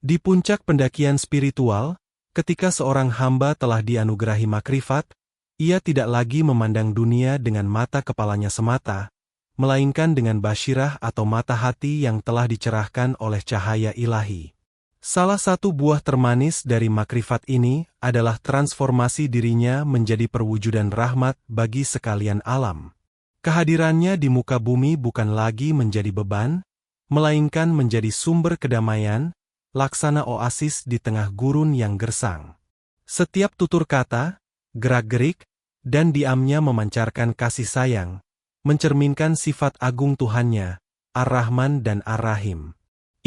Di puncak pendakian spiritual, ketika seorang hamba telah dianugerahi makrifat, ia tidak lagi memandang dunia dengan mata kepalanya semata, melainkan dengan basyirah atau mata hati yang telah dicerahkan oleh cahaya ilahi. Salah satu buah termanis dari makrifat ini adalah transformasi dirinya menjadi perwujudan rahmat bagi sekalian alam. Kehadirannya di muka bumi bukan lagi menjadi beban, melainkan menjadi sumber kedamaian, laksana oasis di tengah gurun yang gersang. Setiap tutur kata, gerak-gerik, dan diamnya memancarkan kasih sayang, mencerminkan sifat agung Tuhannya, Ar-Rahman dan Ar-Rahim.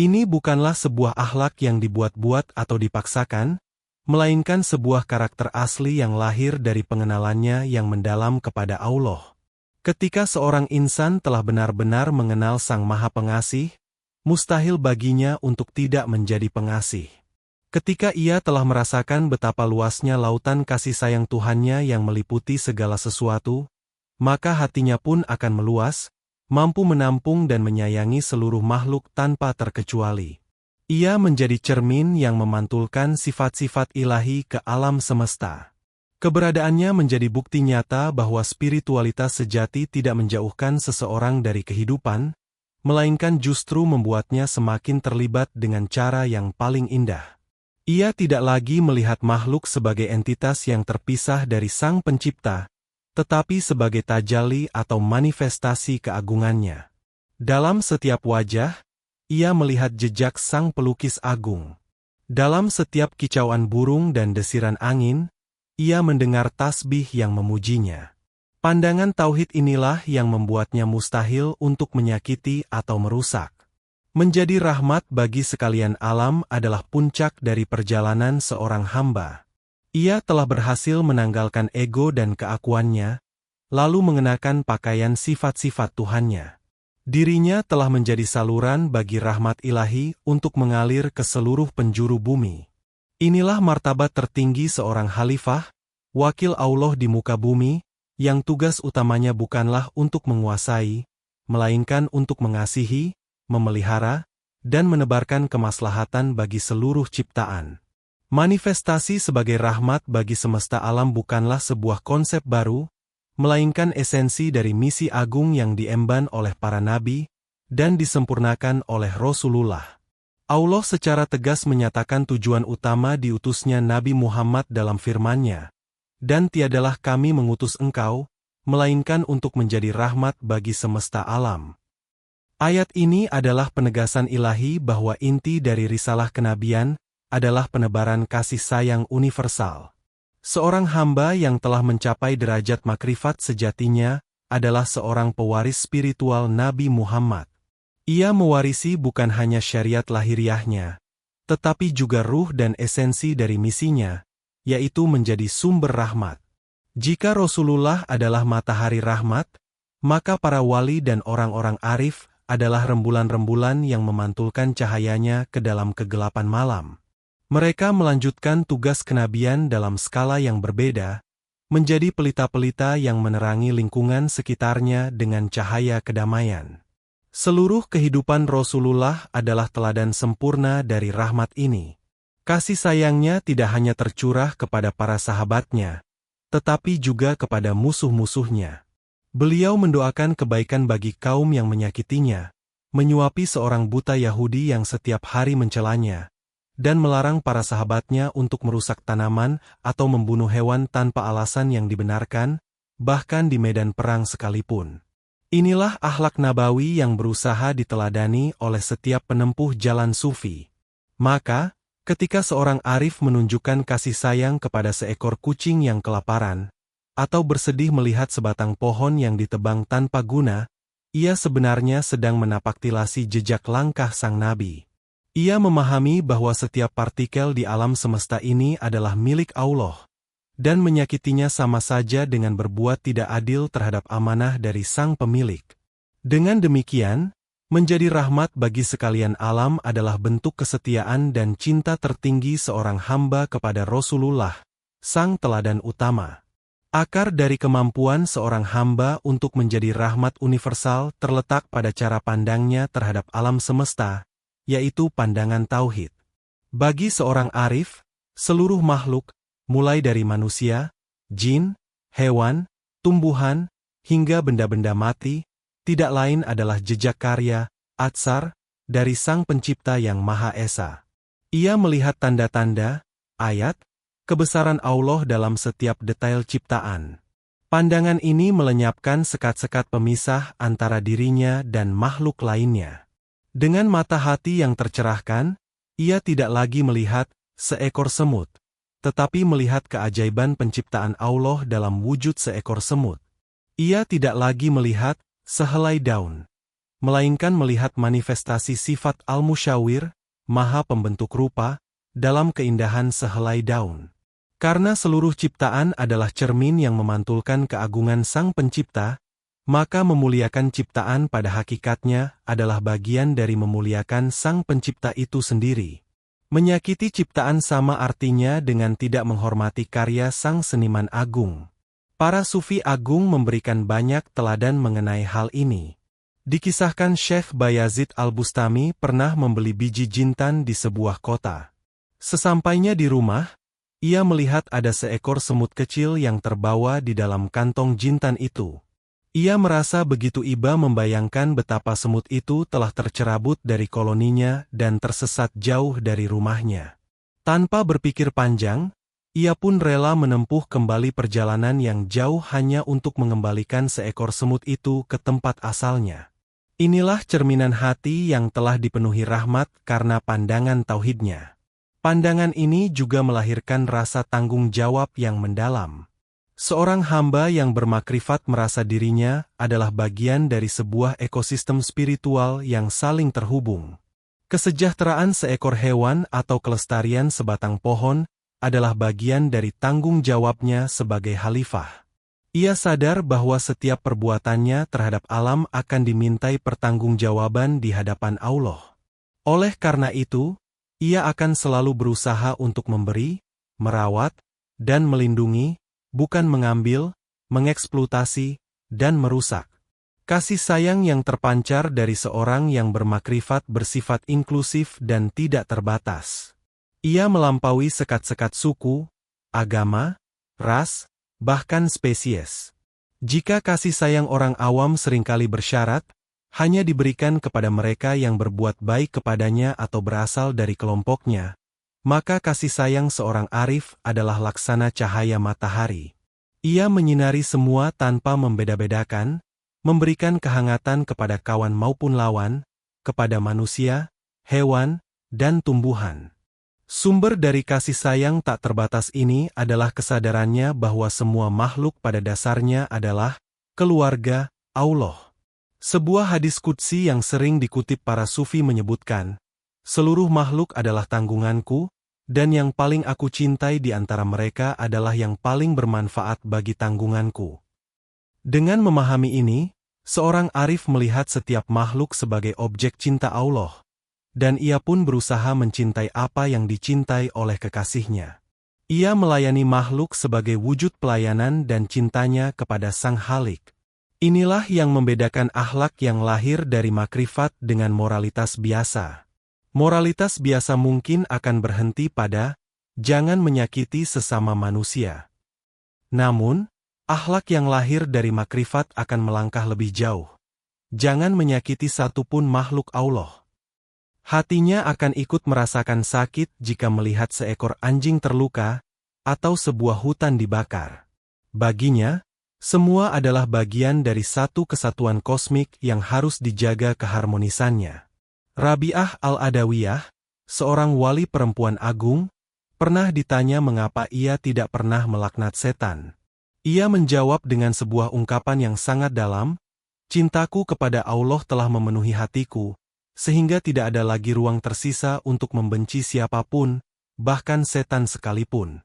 Ini bukanlah sebuah akhlak yang dibuat-buat atau dipaksakan, melainkan sebuah karakter asli yang lahir dari pengenalannya yang mendalam kepada Allah. Ketika seorang insan telah benar-benar mengenal Sang Maha Pengasih, mustahil baginya untuk tidak menjadi pengasih. Ketika ia telah merasakan betapa luasnya lautan kasih sayang Tuhannya yang meliputi segala sesuatu, maka hatinya pun akan meluas, mampu menampung dan menyayangi seluruh makhluk tanpa terkecuali. Ia menjadi cermin yang memantulkan sifat-sifat ilahi ke alam semesta. Keberadaannya menjadi bukti nyata bahwa spiritualitas sejati tidak menjauhkan seseorang dari kehidupan, melainkan justru membuatnya semakin terlibat dengan cara yang paling indah. Ia tidak lagi melihat makhluk sebagai entitas yang terpisah dari Sang Pencipta, tetapi sebagai tajalli atau manifestasi keagungannya. Dalam setiap wajah, ia melihat jejak Sang Pelukis Agung. Dalam setiap kicauan burung dan desiran angin, ia mendengar tasbih yang memujinya. Pandangan tauhid inilah yang membuatnya mustahil untuk menyakiti atau merusak. Menjadi rahmat bagi sekalian alam adalah puncak dari perjalanan seorang hamba. Ia telah berhasil menanggalkan ego dan keakuannya, lalu mengenakan pakaian sifat-sifat Tuhannya. Dirinya telah menjadi saluran bagi rahmat ilahi untuk mengalir ke seluruh penjuru bumi. Inilah martabat tertinggi seorang khalifah, wakil Allah di muka bumi, yang tugas utamanya bukanlah untuk menguasai, melainkan untuk mengasihi, memelihara, dan menebarkan kemaslahatan bagi seluruh ciptaan. Manifestasi sebagai rahmat bagi semesta alam bukanlah sebuah konsep baru, melainkan esensi dari misi agung yang diemban oleh para nabi, dan disempurnakan oleh Rasulullah. Allah secara tegas menyatakan tujuan utama diutusnya Nabi Muhammad dalam firman-Nya, "Dan tiadalah kami mengutus engkau, melainkan untuk menjadi rahmat bagi semesta alam." Ayat ini adalah penegasan ilahi bahwa inti dari risalah kenabian adalah penebaran kasih sayang universal. Seorang hamba yang telah mencapai derajat makrifat sejatinya adalah seorang pewaris spiritual Nabi Muhammad. Ia mewarisi bukan hanya syariat lahiriahnya, tetapi juga ruh dan esensi dari misinya, yaitu menjadi sumber rahmat. Jika Rasulullah adalah matahari rahmat, maka para wali dan orang-orang arif adalah rembulan-rembulan yang memantulkan cahayanya ke dalam kegelapan malam. Mereka melanjutkan tugas kenabian dalam skala yang berbeda, menjadi pelita-pelita yang menerangi lingkungan sekitarnya dengan cahaya kedamaian. Seluruh kehidupan Rasulullah adalah teladan sempurna dari rahmat ini. Kasih sayangnya tidak hanya tercurah kepada para sahabatnya, tetapi juga kepada musuh-musuhnya. Beliau mendoakan kebaikan bagi kaum yang menyakitinya, menyuapi seorang buta Yahudi yang setiap hari mencelanya, dan melarang para sahabatnya untuk merusak tanaman atau membunuh hewan tanpa alasan yang dibenarkan, bahkan di medan perang sekalipun. Inilah akhlak nabawi yang berusaha diteladani oleh setiap penempuh jalan sufi. Maka, ketika seorang arif menunjukkan kasih sayang kepada seekor kucing yang kelaparan, atau bersedih melihat sebatang pohon yang ditebang tanpa guna, ia sebenarnya sedang menapaktilasi jejak langkah sang nabi. Ia memahami bahwa setiap partikel di alam semesta ini adalah milik Allah, dan menyakitinya sama saja dengan berbuat tidak adil terhadap amanah dari sang pemilik. Dengan demikian, menjadi rahmat bagi sekalian alam adalah bentuk kesetiaan dan cinta tertinggi seorang hamba kepada Rasulullah, sang teladan utama. Akar dari kemampuan seorang hamba untuk menjadi rahmat universal terletak pada cara pandangnya terhadap alam semesta, yaitu pandangan tauhid. Bagi seorang arif, seluruh makhluk, mulai dari manusia, jin, hewan, tumbuhan, hingga benda-benda mati, tidak lain adalah jejak karya, atsar, dari Sang Pencipta yang Maha Esa. Ia melihat tanda-tanda, ayat, kebesaran Allah dalam setiap detail ciptaan. Pandangan ini melenyapkan sekat-sekat pemisah antara dirinya dan makhluk lainnya. Dengan mata hati yang tercerahkan, ia tidak lagi melihat seekor semut, tetapi melihat keajaiban penciptaan Allah dalam wujud seekor semut. Ia tidak lagi melihat sehelai daun, melainkan melihat manifestasi sifat Al-Musyawir, Maha Pembentuk rupa, dalam keindahan sehelai daun. Karena seluruh ciptaan adalah cermin yang memantulkan keagungan Sang Pencipta, maka memuliakan ciptaan pada hakikatnya adalah bagian dari memuliakan Sang Pencipta itu sendiri. Menyakiti ciptaan sama artinya dengan tidak menghormati karya Sang Seniman Agung. Para Sufi Agung memberikan banyak teladan mengenai hal ini. Dikisahkan Syekh Bayazid Al-Bustami pernah membeli biji jintan di sebuah kota. Sesampainya di rumah, ia melihat ada seekor semut kecil yang terbawa di dalam kantong jintan itu. Ia merasa begitu iba membayangkan betapa semut itu telah tercerabut dari koloninya dan tersesat jauh dari rumahnya. Tanpa berpikir panjang, ia pun rela menempuh kembali perjalanan yang jauh hanya untuk mengembalikan seekor semut itu ke tempat asalnya. Inilah cerminan hati yang telah dipenuhi rahmat karena pandangan tauhidnya. Pandangan ini juga melahirkan rasa tanggung jawab yang mendalam. Seorang hamba yang bermakrifat merasa dirinya adalah bagian dari sebuah ekosistem spiritual yang saling terhubung. Kesejahteraan seekor hewan atau kelestarian sebatang pohon adalah bagian dari tanggung jawabnya sebagai khalifah. Ia sadar bahwa setiap perbuatannya terhadap alam akan dimintai pertanggungjawaban di hadapan Allah. Oleh karena itu, ia akan selalu berusaha untuk memberi, merawat, dan melindungi, bukan mengambil, mengeksploitasi, dan merusak. Kasih sayang yang terpancar dari seorang yang bermakrifat bersifat inklusif dan tidak terbatas. Ia melampaui sekat-sekat suku, agama, ras, bahkan spesies. Jika kasih sayang orang awam seringkali bersyarat, hanya diberikan kepada mereka yang berbuat baik kepadanya atau berasal dari kelompoknya, maka kasih sayang seorang arif adalah laksana cahaya matahari. Ia menyinari semua tanpa membeda-bedakan, memberikan kehangatan kepada kawan maupun lawan, kepada manusia, hewan, dan tumbuhan. Sumber dari kasih sayang tak terbatas ini adalah kesadarannya bahwa semua makhluk pada dasarnya adalah keluarga Allah. Sebuah hadis qudsi yang sering dikutip para sufi menyebutkan, seluruh makhluk adalah tanggunganku, dan yang paling aku cintai di antara mereka adalah yang paling bermanfaat bagi tanggunganku. Dengan memahami ini, seorang arif melihat setiap makhluk sebagai objek cinta Allah, dan ia pun berusaha mencintai apa yang dicintai oleh kekasihnya. Ia melayani makhluk sebagai wujud pelayanan dan cintanya kepada Sang Khalik. Inilah yang membedakan akhlak yang lahir dari makrifat dengan moralitas biasa. Moralitas biasa mungkin akan berhenti pada, jangan menyakiti sesama manusia. Namun, akhlak yang lahir dari makrifat akan melangkah lebih jauh. Jangan menyakiti satupun makhluk Allah. Hatinya akan ikut merasakan sakit jika melihat seekor anjing terluka, atau sebuah hutan dibakar. Baginya, semua adalah bagian dari satu kesatuan kosmik yang harus dijaga keharmonisannya. Rabi'ah Al-Adawiyah, seorang wali perempuan agung, pernah ditanya mengapa ia tidak pernah melaknat setan. Ia menjawab dengan sebuah ungkapan yang sangat dalam, cintaku kepada Allah telah memenuhi hatiku, sehingga tidak ada lagi ruang tersisa untuk membenci siapapun, bahkan setan sekalipun.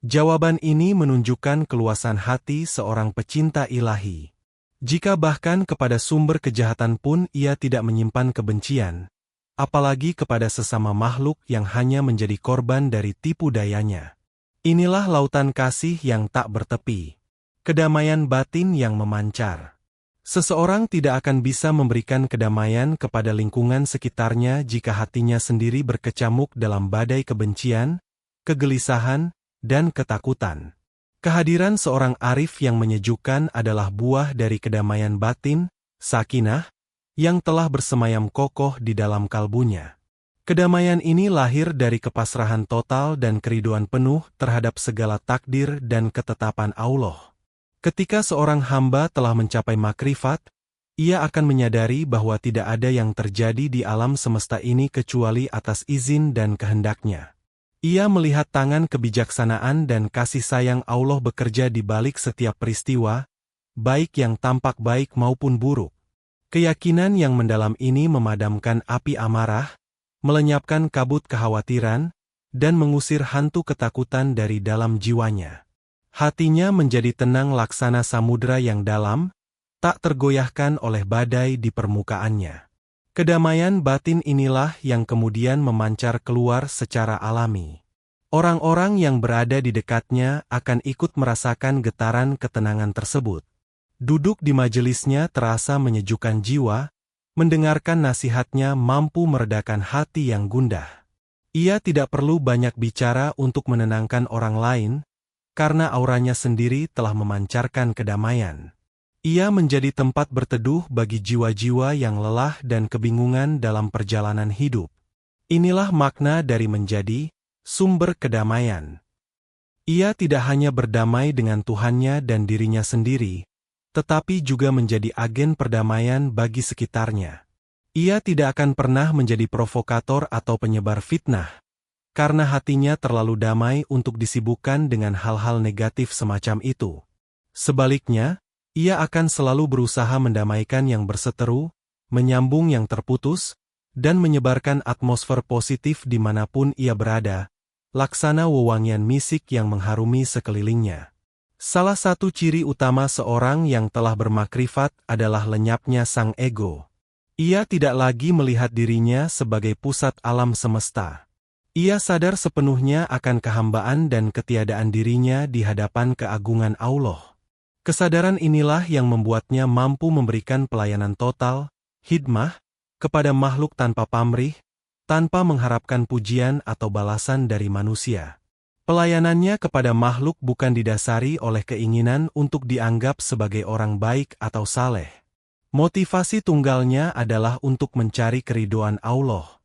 Jawaban ini menunjukkan keluasan hati seorang pecinta ilahi. Jika bahkan kepada sumber kejahatan pun ia tidak menyimpan kebencian, apalagi kepada sesama makhluk yang hanya menjadi korban dari tipu dayanya. Inilah lautan kasih yang tak bertepi. Kedamaian batin yang memancar. Seseorang tidak akan bisa memberikan kedamaian kepada lingkungan sekitarnya jika hatinya sendiri berkecamuk dalam badai kebencian, kegelisahan, dan ketakutan. Kehadiran seorang arif yang menyejukkan adalah buah dari kedamaian batin, sakinah, yang telah bersemayam kokoh di dalam kalbunya. Kedamaian ini lahir dari kepasrahan total dan keriduan penuh terhadap segala takdir dan ketetapan Allah. Ketika seorang hamba telah mencapai makrifat, ia akan menyadari bahwa tidak ada yang terjadi di alam semesta ini kecuali atas izin dan kehendaknya. Ia melihat tangan kebijaksanaan dan kasih sayang Allah bekerja di balik setiap peristiwa, baik yang tampak baik maupun buruk. Keyakinan yang mendalam ini memadamkan api amarah, melenyapkan kabut kekhawatiran, dan mengusir hantu ketakutan dari dalam jiwanya. Hatinya menjadi tenang laksana samudra yang dalam, tak tergoyahkan oleh badai di permukaannya. Kedamaian batin inilah yang kemudian memancar keluar secara alami. Orang-orang yang berada di dekatnya akan ikut merasakan getaran ketenangan tersebut. Duduk di majelisnya terasa menyejukkan jiwa, mendengarkan nasihatnya mampu meredakan hati yang gundah. Ia tidak perlu banyak bicara untuk menenangkan orang lain, karena auranya sendiri telah memancarkan kedamaian. Ia menjadi tempat berteduh bagi jiwa-jiwa yang lelah dan kebingungan dalam perjalanan hidup. Inilah makna dari menjadi sumber kedamaian. Ia tidak hanya berdamai dengan Tuhannya dan dirinya sendiri, tetapi juga menjadi agen perdamaian bagi sekitarnya. Ia tidak akan pernah menjadi provokator atau penyebar fitnah, karena hatinya terlalu damai untuk disibukkan dengan hal-hal negatif semacam itu. Sebaliknya, ia akan selalu berusaha mendamaikan yang berseteru, menyambung yang terputus, dan menyebarkan atmosfer positif dimanapun ia berada, laksana wewangian misik yang mengharumi sekelilingnya. Salah satu ciri utama seorang yang telah bermakrifat adalah lenyapnya sang ego. Ia tidak lagi melihat dirinya sebagai pusat alam semesta. Ia sadar sepenuhnya akan kehambaan dan ketiadaan dirinya di hadapan keagungan Allah. Kesadaran inilah yang membuatnya mampu memberikan pelayanan total, khidmah, kepada makhluk tanpa pamrih, tanpa mengharapkan pujian atau balasan dari manusia. Pelayanannya kepada makhluk bukan didasari oleh keinginan untuk dianggap sebagai orang baik atau saleh. Motivasi tunggalnya adalah untuk mencari keridhaan Allah.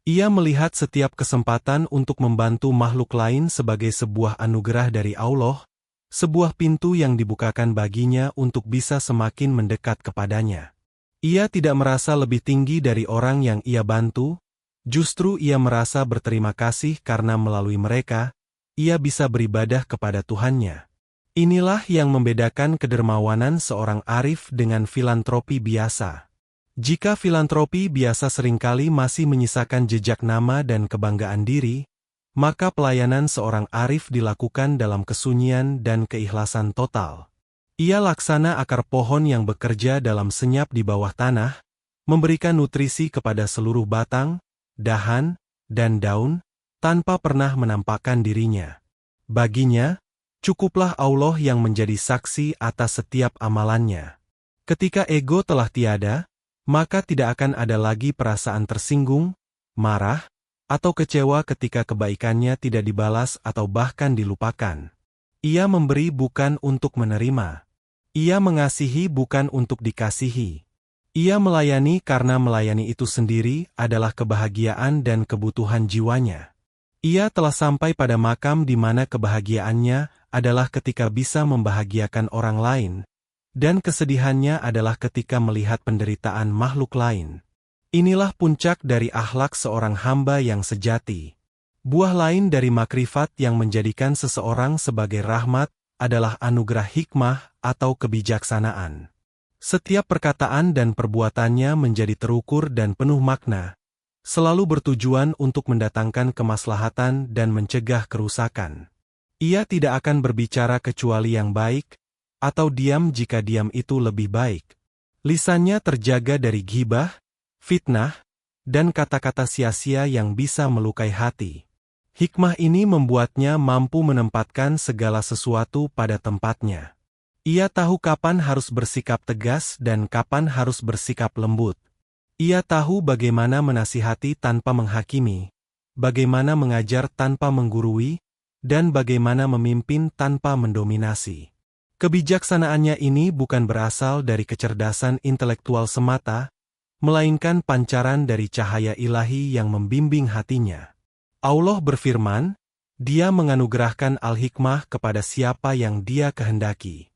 Ia melihat setiap kesempatan untuk membantu makhluk lain sebagai sebuah anugerah dari Allah, sebuah pintu yang dibukakan baginya untuk bisa semakin mendekat kepadanya. Ia tidak merasa lebih tinggi dari orang yang ia bantu, justru ia merasa berterima kasih karena melalui mereka, ia bisa beribadah kepada Tuhannya. Inilah yang membedakan kedermawanan seorang arif dengan filantropi biasa. Jika filantropi biasa seringkali masih menyisakan jejak nama dan kebanggaan diri, maka pelayanan seorang arif dilakukan dalam kesunyian dan keikhlasan total. Ia laksana akar pohon yang bekerja dalam senyap di bawah tanah, memberikan nutrisi kepada seluruh batang, dahan, dan daun, tanpa pernah menampakkan dirinya. Baginya, cukuplah Allah yang menjadi saksi atas setiap amalannya. Ketika ego telah tiada, maka tidak akan ada lagi perasaan tersinggung, marah, atau kecewa ketika kebaikannya tidak dibalas atau bahkan dilupakan. Ia memberi bukan untuk menerima. Ia mengasihi bukan untuk dikasihi. Ia melayani karena melayani itu sendiri adalah kebahagiaan dan kebutuhan jiwanya. Ia telah sampai pada makam di mana kebahagiaannya adalah ketika bisa membahagiakan orang lain, dan kesedihannya adalah ketika melihat penderitaan makhluk lain. Inilah puncak dari akhlak seorang hamba yang sejati. Buah lain dari makrifat yang menjadikan seseorang sebagai rahmat adalah anugerah hikmah atau kebijaksanaan. Setiap perkataan dan perbuatannya menjadi terukur dan penuh makna, selalu bertujuan untuk mendatangkan kemaslahatan dan mencegah kerusakan. Ia tidak akan berbicara kecuali yang baik, atau diam jika diam itu lebih baik. Lisannya terjaga dari ghibah, fitnah, dan kata-kata sia-sia yang bisa melukai hati. Hikmah ini membuatnya mampu menempatkan segala sesuatu pada tempatnya. Ia tahu kapan harus bersikap tegas dan kapan harus bersikap lembut. Ia tahu bagaimana menasihati tanpa menghakimi, bagaimana mengajar tanpa menggurui, dan bagaimana memimpin tanpa mendominasi. Kebijaksanaannya ini bukan berasal dari kecerdasan intelektual semata, melainkan pancaran dari cahaya ilahi yang membimbing hatinya. Allah berfirman, Dia menganugerahkan al-hikmah kepada siapa yang Dia kehendaki.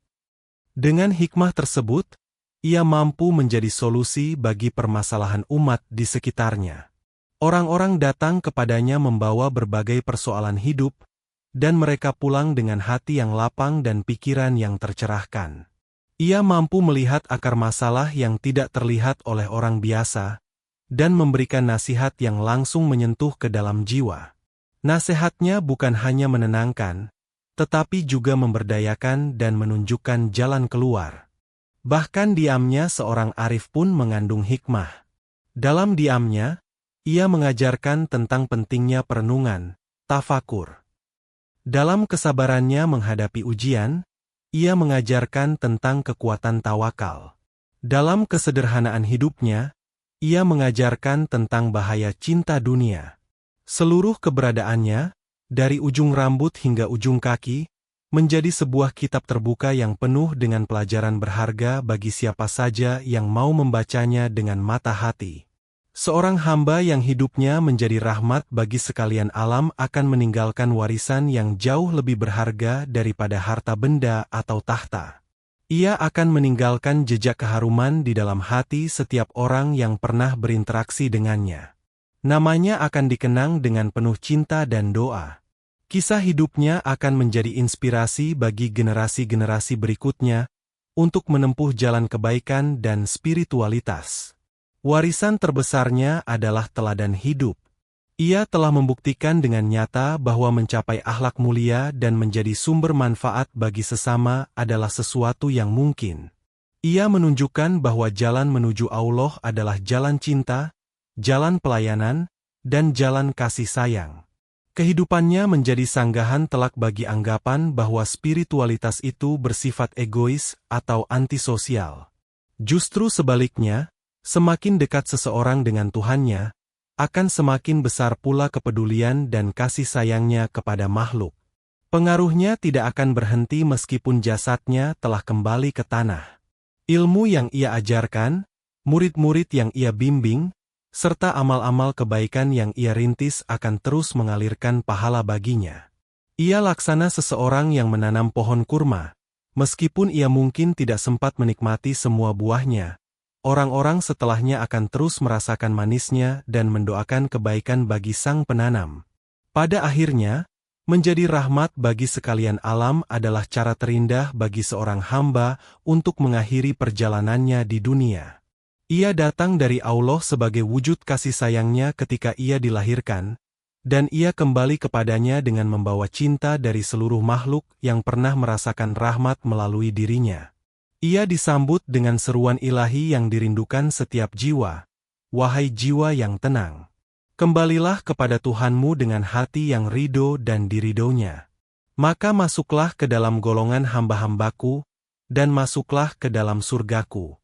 Dengan hikmah tersebut, ia mampu menjadi solusi bagi permasalahan umat di sekitarnya. Orang-orang datang kepadanya membawa berbagai persoalan hidup, dan mereka pulang dengan hati yang lapang dan pikiran yang tercerahkan. Ia mampu melihat akar masalah yang tidak terlihat oleh orang biasa, dan memberikan nasihat yang langsung menyentuh ke dalam jiwa. Nasihatnya bukan hanya menenangkan, tetapi juga memberdayakan dan menunjukkan jalan keluar. Bahkan diamnya seorang arif pun mengandung hikmah. Dalam diamnya, ia mengajarkan tentang pentingnya perenungan, tafakur. Dalam kesabarannya menghadapi ujian, ia mengajarkan tentang kekuatan tawakal. Dalam kesederhanaan hidupnya, ia mengajarkan tentang bahaya cinta dunia. Seluruh keberadaannya, dari ujung rambut hingga ujung kaki, menjadi sebuah kitab terbuka yang penuh dengan pelajaran berharga bagi siapa saja yang mau membacanya dengan mata hati. Seorang hamba yang hidupnya menjadi rahmat bagi sekalian alam akan meninggalkan warisan yang jauh lebih berharga daripada harta benda atau tahta. Ia akan meninggalkan jejak keharuman di dalam hati setiap orang yang pernah berinteraksi dengannya. Namanya akan dikenang dengan penuh cinta dan doa. Kisah hidupnya akan menjadi inspirasi bagi generasi-generasi berikutnya untuk menempuh jalan kebaikan dan spiritualitas. Warisan terbesarnya adalah teladan hidup. Ia telah membuktikan dengan nyata bahwa mencapai akhlak mulia dan menjadi sumber manfaat bagi sesama adalah sesuatu yang mungkin. Ia menunjukkan bahwa jalan menuju Allah adalah jalan cinta, jalan pelayanan, dan jalan kasih sayang. Kehidupannya menjadi sanggahan telak bagi anggapan bahwa spiritualitas itu bersifat egois atau antisosial. Justru sebaliknya, semakin dekat seseorang dengan Tuhannya, akan semakin besar pula kepedulian dan kasih sayangnya kepada makhluk. Pengaruhnya tidak akan berhenti meskipun jasadnya telah kembali ke tanah. Ilmu yang ia ajarkan, murid-murid yang ia bimbing, serta amal-amal kebaikan yang ia rintis akan terus mengalirkan pahala baginya. Ia laksana seseorang yang menanam pohon kurma, meskipun ia mungkin tidak sempat menikmati semua buahnya. Orang-orang setelahnya akan terus merasakan manisnya dan mendoakan kebaikan bagi sang penanam. Pada akhirnya, menjadi rahmat bagi sekalian alam adalah cara terindah bagi seorang hamba untuk mengakhiri perjalanannya di dunia. Ia datang dari Allah sebagai wujud kasih sayangnya ketika ia dilahirkan, dan ia kembali kepadanya dengan membawa cinta dari seluruh makhluk yang pernah merasakan rahmat melalui dirinya. Ia disambut dengan seruan ilahi yang dirindukan setiap jiwa, "Wahai jiwa yang tenang, kembalilah kepada Tuhanmu dengan hati yang ridho dan diridhonya. Maka masuklah ke dalam golongan hamba-hambaku, dan masuklah ke dalam surgaku."